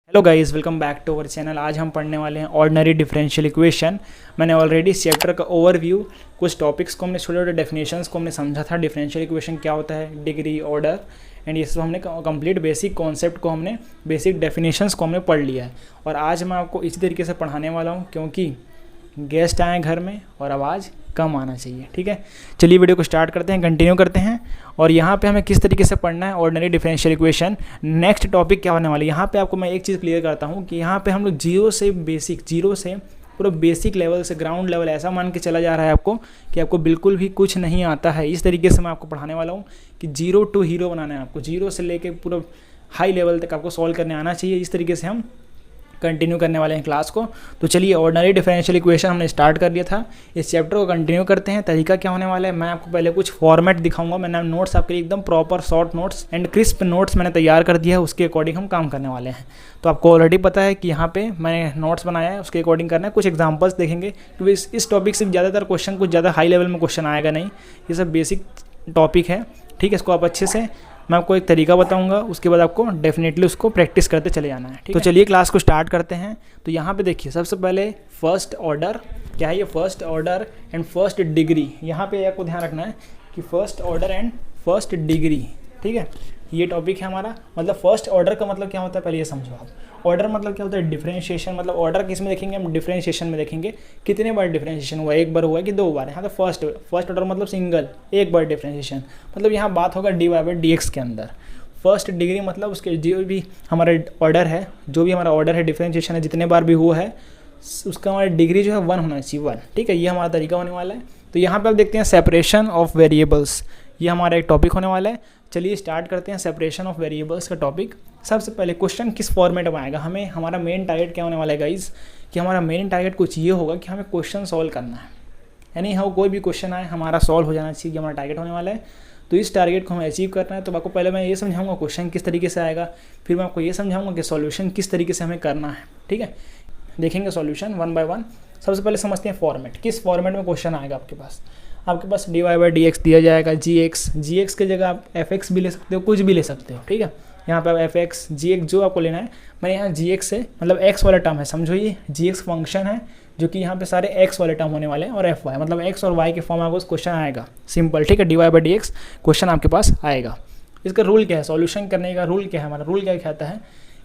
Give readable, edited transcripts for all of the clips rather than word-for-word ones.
Hello guys, welcome back to our channel. आज हम पढ़ने वाले हैं ऑर्डिनरी डिफरेंशियल इक्वेशन। मैंने ऑलरेडी इस चैप्टर का ओवरव्यू, कुछ टॉपिक्स को हमने, छोटे छोटे डेफिनेशंस को हमने समझा था। डिफरेंशियल इक्वेशन क्या होता है, डिग्री, ऑर्डर एंड ये सब हमने कंप्लीट बेसिक कॉन्सेप्ट को हमने, बेसिक डेफिनेशंस को हमने पढ़ लिया है। और आज मैं आपको इसी तरीके से पढ़ाने वाला हूँ क्योंकि गेस्ट आए घर में और आवाज़ कम आना चाहिए। ठीक है, चलिए वीडियो को स्टार्ट करते हैं, कंटिन्यू करते हैं। और यहाँ पे हमें किस तरीके से पढ़ना है ordinary differential equation. Next topic क्या होने वाला है, यहाँ पे आपको मैं एक चीज़ क्लियर करता हूँ कि यहाँ पे हम लोग जीरो से पूरा बेसिक लेवल से, ग्राउंड लेवल ऐसा मान के चला जा रहा है आपको कि आपको बिल्कुल भी कुछ नहीं आता है। इस तरीके से मैं आपको पढ़ाने वाला हूँ कि जीरो टू हीरो बनाना है आपको, जीरो से लेके पूरा हाई लेवल तक आपको सॉल्व करने आना चाहिए। इस तरीके से हम कंटिन्यू करने वाले हैं क्लास को। तो चलिए, ऑर्डिनरी डिफरेंशियल इक्वेशन हमने स्टार्ट कर लिया था, इस चैप्टर को कंटिन्यू करते हैं। तरीका क्या होने वाला है, मैं आपको पहले कुछ फॉर्मेट दिखाऊंगा। मैंने नोट्स आपके लिए एकदम proper short notes and crisp notes मैंने तैयार कर दिया है, उसके अकॉर्डिंग हम काम करने वाले हैं। तो आपको ऑलरेडी पता है कि यहाँ पे मैंने नोट्स बनाया है, उसके अकॉर्डिंग करना है। कुछ एग्जाम्पल्स देखेंगे क्योंकि इस टॉपिक से ज़्यादातर क्वेश्चन कुछ ज़्यादा हाई लेवल में क्वेश्चन आएगा नहीं, ये सब बेसिक टॉपिक है। ठीक है, इसको आप अच्छे से, मैं आपको एक तरीका बताऊंगा, उसके बाद आपको डेफिनेटली उसको प्रैक्टिस करते चले जाना है। तो चलिए क्लास को स्टार्ट करते हैं। तो यहाँ पे देखिए, सबसे पहले फर्स्ट ऑर्डर क्या है, ये first order and first degree. यहाँ पे आपको ध्यान रखना है कि first order and first degree. ठीक है, ये टॉपिक है हमारा। मतलब फर्स्ट ऑर्डर का मतलब क्या होता है, पहले ये समझो आप। ऑर्डर मतलब क्या होता है, डिफरेंशिएशन। मतलब ऑर्डर किस में देखेंगे हम, डिफरेंशिएशन में देखेंगे। कितने बार डिफरेंशिएशन हुआ, एक बार हुआ कि दो बार है। हाँ, तो फर्स्ट ऑर्डर मतलब सिंगल, एक बार डिफरेंशिएशन। मतलब यहाँ बात होगा d Y by D x के अंदर। फर्स्ट डिग्री मतलब उसके जो भी हमारा ऑर्डर है, जो भी हमारा ऑर्डर है, डिफरेंशिएशन है, जितने बार भी हुआ है उसका हमारा डिग्री जो है 1 होना चाहिए, 1। ठीक है, ये हमारा तरीका होने वाला है। तो यहाँ पे आप देखते हैं सेपरेशन ऑफ वेरिएबल्स, ये हमारा एक टॉपिक होने वाला है। चलिए स्टार्ट करते हैं सेपरेशन ऑफ वेरिएबल्स का टॉपिक। सबसे पहले क्वेश्चन किस फॉर्मेट में आएगा, हमें हमारा मेन टारगेट क्या होने वाला है गाइज, कि हमारा मेन टारगेट कुछ ये होगा कि हमें क्वेश्चन सॉल्व करना है। यानी हम कोई भी क्वेश्चन आए हमारा सॉल्व हो जाना चाहिए, हमारा टारगेट होने वाला है। तो इस टारगेट को हमें अचीव करना है। तो आपको पहले मैं ये समझाऊंगा क्वेश्चन किस तरीके से आएगा, फिर मैं आपको ये समझाऊंगा कि सॉल्यूशन किस तरीके से हमें करना है। ठीक है, देखेंगे सॉल्यूशन वन बाय वन। सबसे पहले समझते हैं फॉर्मेट, किस फॉर्मेट में क्वेश्चन आएगा आपके पास। आपके पास D Y by D X दिया जाएगा, जी एक्स के जगह आप एफ एक्स भी ले सकते हो, कुछ भी ले सकते हो। ठीक है, यहाँ पे आप एफ एक्स, जी एक्स जो आपको लेना है। मैंने यहाँ जी एक्स से मतलब एक्स वाला टर्म है, समझो ये जी एक्स फंक्शन है जो कि यहाँ पे सारे एक्स वाले टर्म होने वाले हैं, और एफ वाई मतलब एक्स और वाई के फॉर्म में आपको क्वेश्चन आएगा सिंपल। ठीक है, d Y by D x question आपके पास आएगा। इसका रूल क्या है, सॉल्यूशन करने का रूल क्या है, हमारा रूल क्या कहता है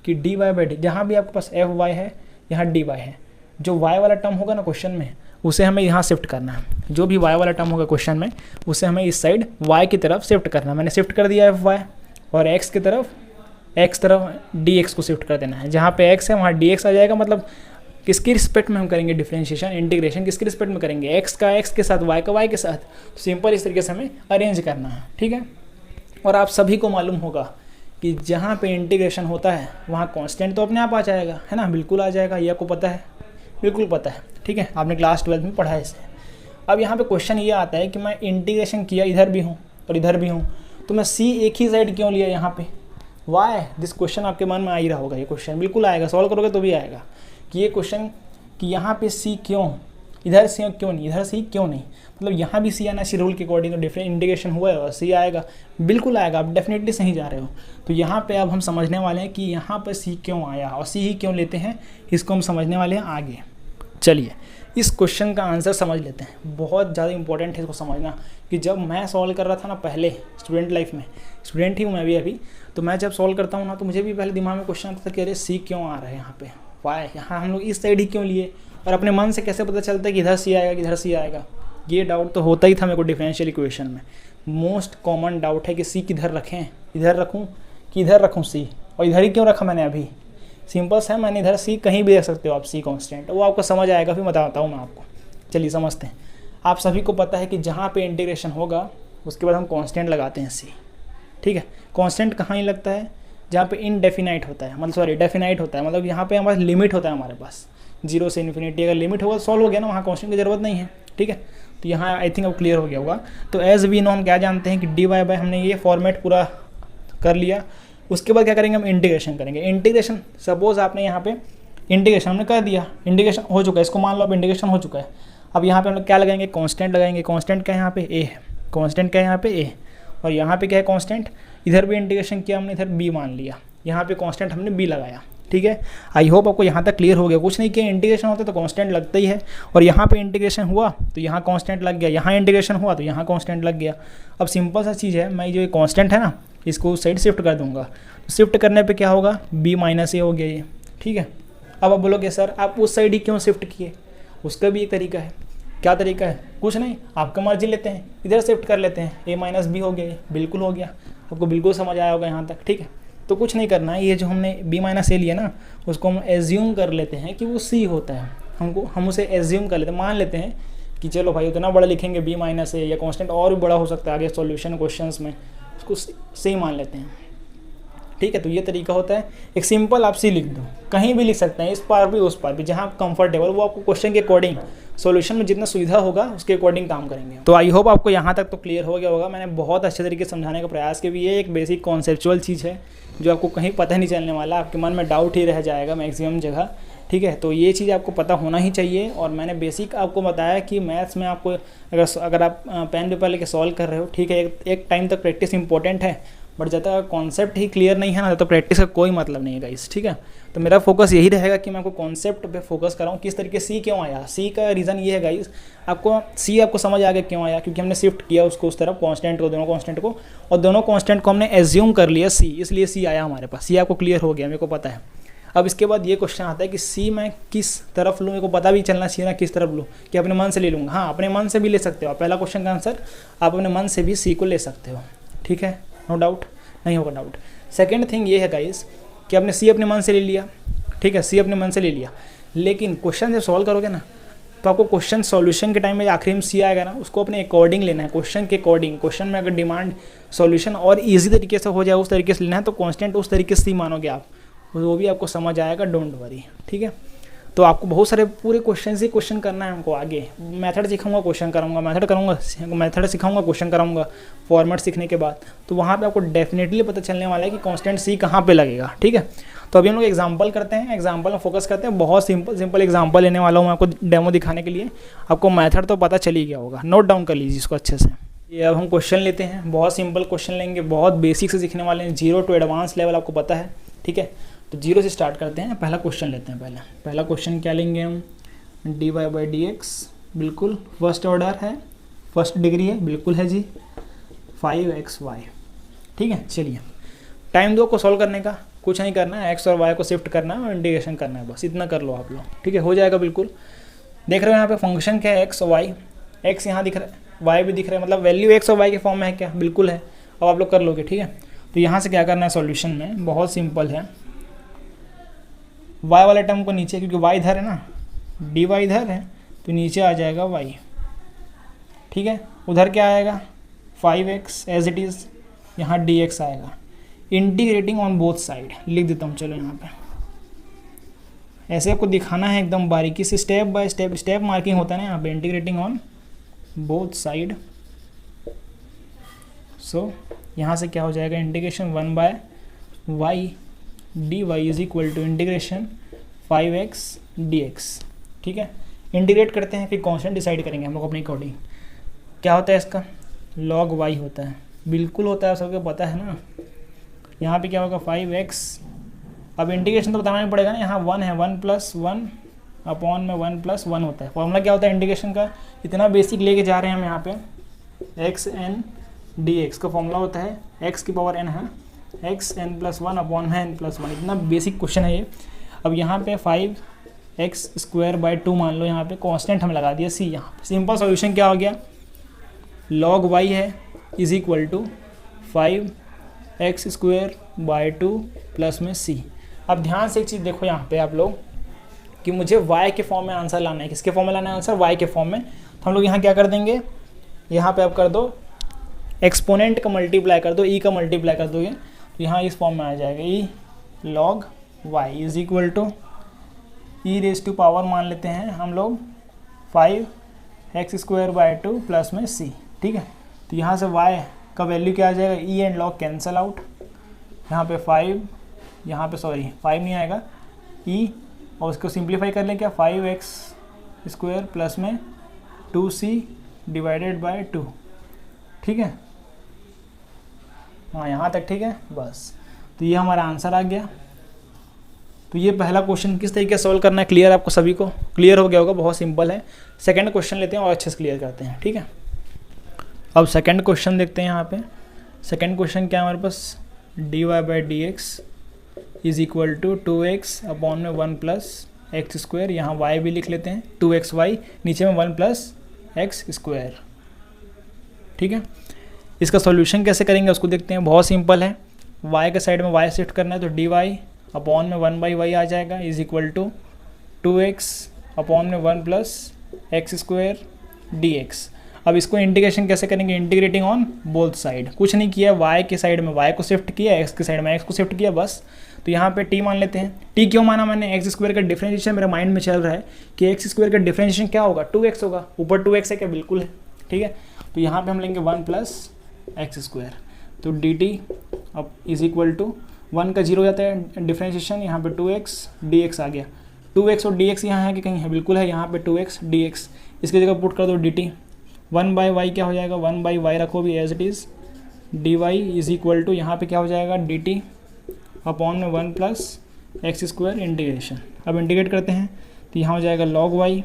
कि डी वाई बाई डी, जहाँ भी आपके पास एफ वाई है यहाँ डी वाई है, जो वाई वाला टर्म होगा ना क्वेश्चन में, उसे हमें यहाँ शिफ्ट करना है। जो भी वाई वाला टर्म होगा क्वेश्चन में, उसे हमें इस साइड वाई की तरफ शिफ्ट करना है। मैंने शिफ्ट कर दिया एफ वाई, और एक्स तरफ डी एक्स को शिफ्ट कर देना है। जहाँ पे एक्स है वहाँ डी एक्स आ जाएगा। मतलब किसकी रिस्पेक्ट में हम करेंगे डिफरेंशिएशन, इंटीग्रेशन किसकी रिस्पेक्ट में करेंगे, एक्स का एक्स के साथ, वाई का वाई के साथ। सिंपल इस तरीके से हमें अरेंज करना है। ठीक है, और आप सभी को मालूम होगा कि जहाँ पे इंटीग्रेशन होता है वहाँ कांस्टेंट तो अपने आप आ जाएगा, है ना, बिल्कुल आ जाएगा। ये आपको पता है, बिल्कुल पता है। ठीक है, आपने क्लास 12 में पढ़ा है इसे। अब यहाँ पे क्वेश्चन ये आता है कि मैं इंटीग्रेशन किया, इधर भी हूँ और इधर भी हूँ, तो मैं सी एक ही साइड क्यों लिया यहाँ पे, वाई। दिस क्वेश्चन आपके मन में आ ही रहा होगा, ये क्वेश्चन बिल्कुल आएगा, सॉल्व करोगे तो भी आएगा कि ये क्वेश्चन कि यहाँ पे सी क्यों, इधर सी क्यों नहीं, इधर सी क्यों नहीं। मतलब यहाँ भी सी आना चाहिए रूल के अकॉर्डिंग, तो डिफरेंट इंटीग्रेशन हुआ है और सी आएगा, बिल्कुल आएगा। आप डेफिनेटली सही जा रहे हो। तो यहाँ पे अब हम समझने वाले हैं कि यहाँ पर सी क्यों आया और सी ही क्यों लेते हैं, इसको हम समझने वाले हैं आगे। चलिए इस क्वेश्चन का आंसर समझ लेते हैं, बहुत ज़्यादा इंपॉर्टेंट है इसको समझना। कि जब मैं सॉल्व कर रहा था ना पहले स्टूडेंट लाइफ में, स्टूडेंट ही हूँ मैं भी अभी, तो मैं जब सॉल्व करता हूँ ना, तो मुझे भी पहले दिमाग में क्वेश्चन आता था कि अरे सी क्यों आ रहा है यहाँ पे, वाई, यहाँ हम लोग इस साइड ही क्यों लिए, और अपने मन से कैसे पता चलता है कि इधर सी आएगा कि इधर सी आएगा। ये डाउट तो होता ही था मेरे को डिफरेंशियल इक्वेशन में। मोस्ट कॉमन डाउट है कि सी किधर रखें, इधर रखूँ कि इधर रखूँ सी, और इधर ही क्यों रखा मैंने अभी। सिंपल है, मैंने इधर सी कहीं भी देख सकते हो आप, सी कांस्टेंट, वो आपको समझ आएगा, फिर बताता हूँ मैं आपको। चलिए समझते हैं। आप सभी को पता है कि जहाँ पे इंटीग्रेशन होगा उसके बाद हम कांस्टेंट लगाते हैं सी। ठीक है, कांस्टेंट कहाँ ही लगता है, जहाँ पे इनडेफिनाइट होता है, मतलब सॉरी डेफिनाइट होता है, मतलब यहाँ पे हमारा लिमिट होता है हमारे पास 0 से इन्फिनिटी। अगर लिमिट होगा तो सॉल्व हो गया ना, वहाँ कांस्टेंट की जरूरत नहीं है। ठीक है, तो यहाँ आई थिंक अब क्लियर हो गया होगा। तो एज वी नो, हम क्या जानते हैं कि डी वाई बाई, हमने ये फॉर्मेट पूरा कर लिया। उसके बाद क्या करेंगे, हम इंटीग्रेशन करेंगे। इंटीग्रेशन, सपोज आपने यहाँ पे इंटीग्रेशन हमने कर दिया, इंटीग्रेशन हो चुका है, इसको मान लो अब इंटीग्रेशन हो चुका है। अब यहाँ पे हम लोग क्या लगाएंगे, कांस्टेंट लगाएंगे। कांस्टेंट क्या है यहाँ पे, ए है, कांस्टेंट क्या है यहाँ पे, ए, और यहाँ पे क्या है कांस्टेंट। इधर भी इंटीग्रेशन किया हमने, इधर बी मान लिया, यहाँ पे कांस्टेंट हमने बी लगाया। ठीक है, आई होप आपको यहाँ तक क्लियर हो गया। कुछ नहीं किया, इंटीग्रेशन होता है तो कांस्टेंट लगता ही है, और यहाँ पे इंटीग्रेशन हुआ तो यहाँ कांस्टेंट लग गया, यहाँ इंटीग्रेशन हुआ तो यहाँ कांस्टेंट लग गया। अब सिंपल सा चीज़ है, मैं जो ये कांस्टेंट है ना इसको उस साइड शिफ्ट कर दूंगा, तो शिफ्ट करने पे क्या होगा, b माइनस ए हो गया ये, ठीक है। अब आप बोलोगे सर आप उस साइड ही क्यों शिफ्ट किए, उसका भी एक तरीका है। क्या तरीका है, कुछ नहीं, आपका मर्जी लेते हैं, इधर शिफ्ट कर लेते हैं, a माइनस बी हो गया, ये बिल्कुल हो गया, आपको बिल्कुल समझ आया होगा यहाँ तक, ठीक है। तो कुछ नहीं करना है, ये जो हमने b माइनस ए लिया ना उसको हम एज्यूम कर लेते हैं कि वो c होता है, हम उसे एज्यूम कर लेते हैं, मान लेते हैं कि चलो भाई उतना बड़ा लिखेंगे b माइनस ए, या कॉन्स्टेंट और भी बड़ा हो सकता है आगे सॉल्यूशन क्वेश्चंस में, उसको सही मान लेते हैं, ठीक है। तो ये तरीका होता है, एक सिंपल आप सी लिख दो, कहीं भी लिख सकते हैं, इस पार भी उस पार भी, जहाँ आप कंफर्टेबल, वो आपको क्वेश्चन के अकॉर्डिंग सॉल्यूशन में जितना सुविधा होगा उसके अकॉर्डिंग काम करेंगे। तो आई होप आपको यहाँ तक तो क्लियर हो गया होगा, मैंने बहुत अच्छे तरीके से समझाने का प्रयास किया। ये एक बेसिक कॉन्सेप्चुअल चीज़ है जो आपको कहीं पता नहीं चलने वाला, आपके मन में डाउट ही रह जाएगा मैक्सिमम जगह, ठीक है। तो ये चीज़ आपको पता होना ही चाहिए, और मैंने बेसिक आपको बताया कि मैथ्स में आपको अगर आप पेन पेपर लेके सॉल्व कर रहे हो, ठीक है, एक टाइम तक प्रैक्टिस इंपॉर्टेंट है, बट जब तक कॉन्सेप्ट ही क्लियर नहीं है ना तो प्रैक्टिस का कोई मतलब नहीं है गाइस, ठीक है। तो मेरा फोकस यही रहेगा कि मैं आपको कॉन्सेप्ट पे फोकस कर रहा हूँ, किस तरीके सी क्यों आया। सी का रीज़न ये है गाइस, आपको समझ आ गया क्यों आया, क्योंकि हमने शिफ्ट किया उसको उस तरफ, कांस्टेंट को, दोनों कांस्टेंट को, और दोनों कांस्टेंट को हमने एज्यूम कर लिया सी, इसलिए सी आया हमारे पास। सी आपको क्लियर हो गया, मेरे को पता है। अब इसके बाद ये क्वेश्चन आता है कि सी मैं किस तरफ लूँ, मेरे को पता भी चलना चाहिए ना किस तरफ लूँ, कि अपने मन से ले लूँगा। हाँ, अपने मन से भी ले सकते हो, पहला क्वेश्चन का आंसर आप अपने मन से भी सी को ले सकते हो, ठीक है, नो डाउट, नहीं होगा डाउट। सेकेंड थिंग ये है गाइस कि आपने सी अपने मन से ले लिया, ठीक है, सी अपने मन से ले लिया, लेकिन क्वेश्चन जब सॉल्व करोगे ना तो आपको क्वेश्चन सॉल्यूशन के टाइम में आखिरी में सी आएगा ना, उसको अपने अकॉर्डिंग लेना है, क्वेश्चन के अकॉर्डिंग। क्वेश्चन में अगर डिमांड सॉल्यूशन और इजी तरीके से हो जाए, उस तरीके से लेना है, तो कांस्टेंट उस तरीके से सी मानोगे आप, वो भी आपको समझ आएगा, डोंट वरी, ठीक है। तो आपको बहुत सारे पूरे क्वेश्चन से क्वेश्चन करना है हमको। आगे मेथड सिखाऊंगा, क्वेश्चन कराऊंगा, मेथड सिखाऊंगा, क्वेश्चन कराऊंगा फॉर्मेट सीखने के बाद, तो वहाँ पे आपको डेफिनेटली पता चलने वाला है कि कांस्टेंट सी कहाँ पे लगेगा, ठीक है। तो अभी हम लोग एग्जांपल करते हैं, एग्जांपल में फोकस करते हैं। बहुत सिंपल एग्जांपल लेने वाला हूँ मैं आपको डेमो दिखाने के लिए। आपको मेथड तो पता चल ही गया होगा, नोट डाउन कर लीजिए इसको अच्छे से। ये अब हम क्वेश्चन लेते हैं, बहुत सिंपल क्वेश्चन लेंगे, बहुत बेसिक से सीखने वाले हैं, 0 टू एडवांस लेवल आपको पता है, ठीक है। तो 0 से स्टार्ट करते हैं, पहला क्वेश्चन लेते हैं। पहला क्वेश्चन क्या लेंगे हम, dy/dx, बिल्कुल फर्स्ट ऑर्डर है, फर्स्ट डिग्री है, बिल्कुल है जी, 5xy, ठीक है। चलिए टाइम दो को सॉल्व करने का, कुछ नहीं करना है, x और y को शिफ्ट करना है और इंटीग्रेशन करना है, बस इतना कर लो आप लोग, ठीक है, हो जाएगा बिल्कुल। देख रहे हो यहाँ पे फंक्शन क्या है, x और y, x यहाँ दिख रहा है, y भी दिख रहा है, मतलब वैल्यू x और y के फॉर्म में है क्या, बिल्कुल है। अब आप लोग कर लोगे, ठीक है। तो यहाँ से क्या करना है सॉल्यूशन में, बहुत सिंपल है, y वाले टर्म को नीचे, क्योंकि y इधर है ना, dy इधर है तो नीचे आ जाएगा y, ठीक है। उधर क्या आएगा 5x एज इट इज़, यहाँ dx आएगा, इंटीग्रेटिंग ऑन बोथ साइड लिख देता हूँ। चलो यहाँ पे ऐसे आपको दिखाना है एकदम बारीकी से, स्टेप बाय स्टेप मार्किंग होता है ना यहाँ पे, integrating on both side. So यहाँ से क्या हो जाएगा, integration 1/y dy is equal to integration 5x dx, ठीक है। इंटीग्रेट करते हैं, फिर कांस्टेंट डिसाइड करेंगे हम लोग अपने अकॉर्डिंग। क्या होता है इसका, log y होता है, बिल्कुल होता है, सबको पता है ना। यहाँ पे क्या होगा 5x, अब इंटीग्रेशन तो बताना नहीं पड़ेगा ना, यहाँ 1 है, 1 + 1 अपॉन में 1 + 1 होता है। फॉर्मूला क्या होता है इंटीग्रेशन का, इतना बेसिक लेके जा रहे हैं हम यहाँ पे, xn dx का फॉर्मूला होता है x की पावर n है, xn + 1 अपॉन में n + 1, इतना बेसिक क्वेश्चन है ये। अब यहाँ पे 5x² 2 मान लो, यहाँ पे कांस्टेंट हम लगा दिया c, यहाँ पे सिंपल सॉल्यूशन क्या हो गया, log y है is equal to 5x² 2 plus में c। अब ध्यान से एक चीज़ देखो यहाँ पे आप लोग, कि मुझे y के फॉर्म में आंसर लाना है, किसके फॉर्म में लाना है आंसर, y के फॉर्म में। तो हम लोग यहाँ क्या कर देंगे, यहाँ पे आप कर दो एक्सपोनेंट का मल्टीप्लाई कर दो, e का मल्टीप्लाई कर दोगे तो यहाँ इस फॉर्म में आ जाएगा, e log y is equal to e⁻² मान लेते हैं हम लोग 5x² 2 प्लस में c, ठीक है। तो यहाँ से y का वैल्यू क्या आ जाएगा, e and log cancel out, यहाँ पे 5, यहाँ पे 5 नहीं आएगा, e, और उसको सिंप्लीफाई कर लें क्या, 5x² प्लस में 2c डिवाइडेड बाय 2, ठीक है। हाँ यहाँ तक ठीक है बस। तो ये हमारा आंसर आ गया, तो ये पहला क्वेश्चन किस तरीके से सॉल्व करना है क्लियर, आपको सभी को क्लियर हो गया होगा, बहुत सिंपल है। सेकंड क्वेश्चन लेते हैं और अच्छे से क्लियर करते हैं, ठीक है। अब सेकंड क्वेश्चन देखते हैं यहाँ पे। सेकंड क्वेश्चन क्या है हमारे पास, dy by D x is equal to 2x upon में 1 प्लस एक्स स्क्वायर, यहाँ y भी लिख लेते हैं 2xy, नीचे में 1 प्लस एक्स स्क्वायर, ठीक है। इसका सॉल्यूशन कैसे करेंगे उसको देखते हैं, बहुत सिंपल है। y के साइड में y शिफ्ट करना है तो dy अपॉन में 1/y आ जाएगा is equal to 2x upon में 1 प्लस एक्स स्क्वायर dx। अब इसको इंटीग्रेशन कैसे करेंगे, इंटीग्रेटिंग ऑन बोथ साइड, कुछ नहीं किया, y के साइड में y को शिफ्ट किया, x के साइड में x को शिफ्ट किया बस। तो यहाँ पे t मान लेते हैं। t क्यों माना मैंने, एक्स स्क्वायर का डिफरेंशिएशन मेरे माइंड में चल रहा है कि एक्स स्क्वायर का डिफरेंशिएशन क्या होगा, 2x होगा, ऊपर 2x है क्या, बिल्कुल है, ठीक है। तो यहाँ पे हम लेंगे 1 प्लस एक्स स्क्वायर, तो dt अब इज इक्वल टू 1 का 0 हो जाता है डिफरेंशिएशन, यहाँ पे 2x dx आ गया। 2x और dx यहाँ है कि कहीं है, बिल्कुल है, यहाँ पे 2x dx, इसकी जगह पुट कर दो dt, 1/y क्या हो जाएगा, 1/y रखो भी as it is, dy is equal to यहाँ पे क्या हो जाएगा dt अपॉन में 1 प्लस एक्स स्क्वायर इंटीग्रेशन। अब इंटीग्रेट करते हैं तो यहाँ हो जाएगा log y,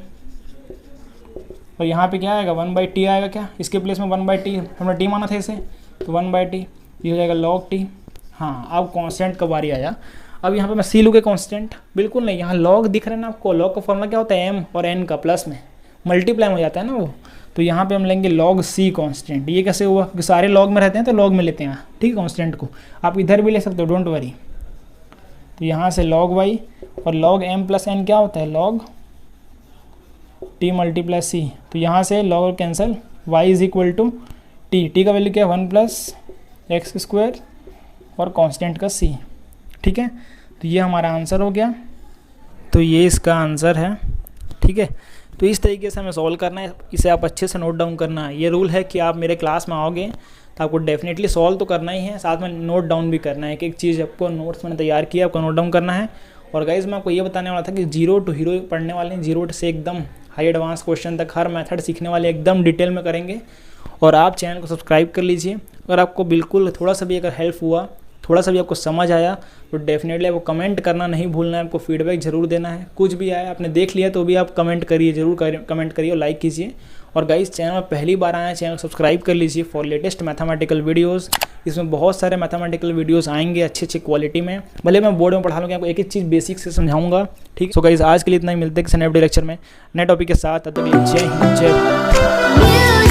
और यहाँ पे क्या आएगा 1/t आएगा, क्या इसके प्लेस में 1/t, हमने t माना था इसे, तो 1/t ये हो जाएगा log t। हाँ, अब कांस्टेंट का बारी आया। अब यहाँ पे मैं सी लूँगा कांस्टेंट, बिल्कुल नहीं, यहाँ log दिख रहा है ना आपको, log का फॉर्मूला क्या होता है m और n का प्लस में मल्टीप्लाई हो जाता है ना वो, तो यहाँ पे हम लेंगे log c कांस्टेंट। ये कैसे हुआ, क्योंकि सारे log में रहते हैं तो log में लेते हैं, ठीक है। कांस्टेंट को आप इधर भी ले सकते हो, डोंट वरी। तो यहाँ से log y और log m प्लस n क्या होता है, log t मल्टीप्लाई c, तो यहाँ से log cancel, y is equal to t का वैल्यू क्या है 1 प्लस एक्स स्क्वायर और कांस्टेंट का c, ठीक है। तो ये हमारा आंसर हो गया, तो ये इसका आंसर है, ठीक है। तो इस तरीके से हमें सॉल्व करना है, इसे आप अच्छे से नोट डाउन करना है। ये रूल है कि आप मेरे क्लास में आओगे तो आपको डेफिनेटली सॉल्व तो करना ही है, साथ में नोट डाउन भी करना है। एक एक चीज़ आपको नोट्स मैंने तैयार किया, आपको नोट डाउन करना है। और गाइज़ मैं आपको ये बताने वाला था कि 0 to हीरो पढ़ने वाले हैं, 0 से एकदम हाई एडवांस क्वेश्चन तक हर मेथड सीखने वाले एकदम डिटेल में करेंगे। और आप चैनल को सब्सक्राइब कर लीजिए। अगर आपको बिल्कुल थोड़ा सा भी अगर हेल्प हुआ, थोड़ा सा भी आपको समझ आया, तो डेफिनेटली आपको कमेंट करना नहीं भूलना है, आपको फीडबैक ज़रूर देना है। कुछ भी आया आपने देख लिया तो भी आप कमेंट करिए, ज़रूर कमेंट करिए और लाइक कीजिए। और गाइस चैनल में पहली बार आए हैं, चैनल सब्सक्राइब कर लीजिए फॉर लेटेस्ट मैथमेटिकल वीडियोस। इसमें बहुत सारे मैथमेटिकल वीडियोस आएंगे अच्छी क्वालिटी में, भले मैं बोर्ड में पढ़ा लूँगा, आपको एक एक चीज़ बेसिक से समझाऊंगा, ठीक। सो गाइस आज के लिए इतना ही, मिलते हैं किसी नए टॉपिक लेक्चर में नए टॉपिक के साथ। तब तक जय हिंद, जय भारत।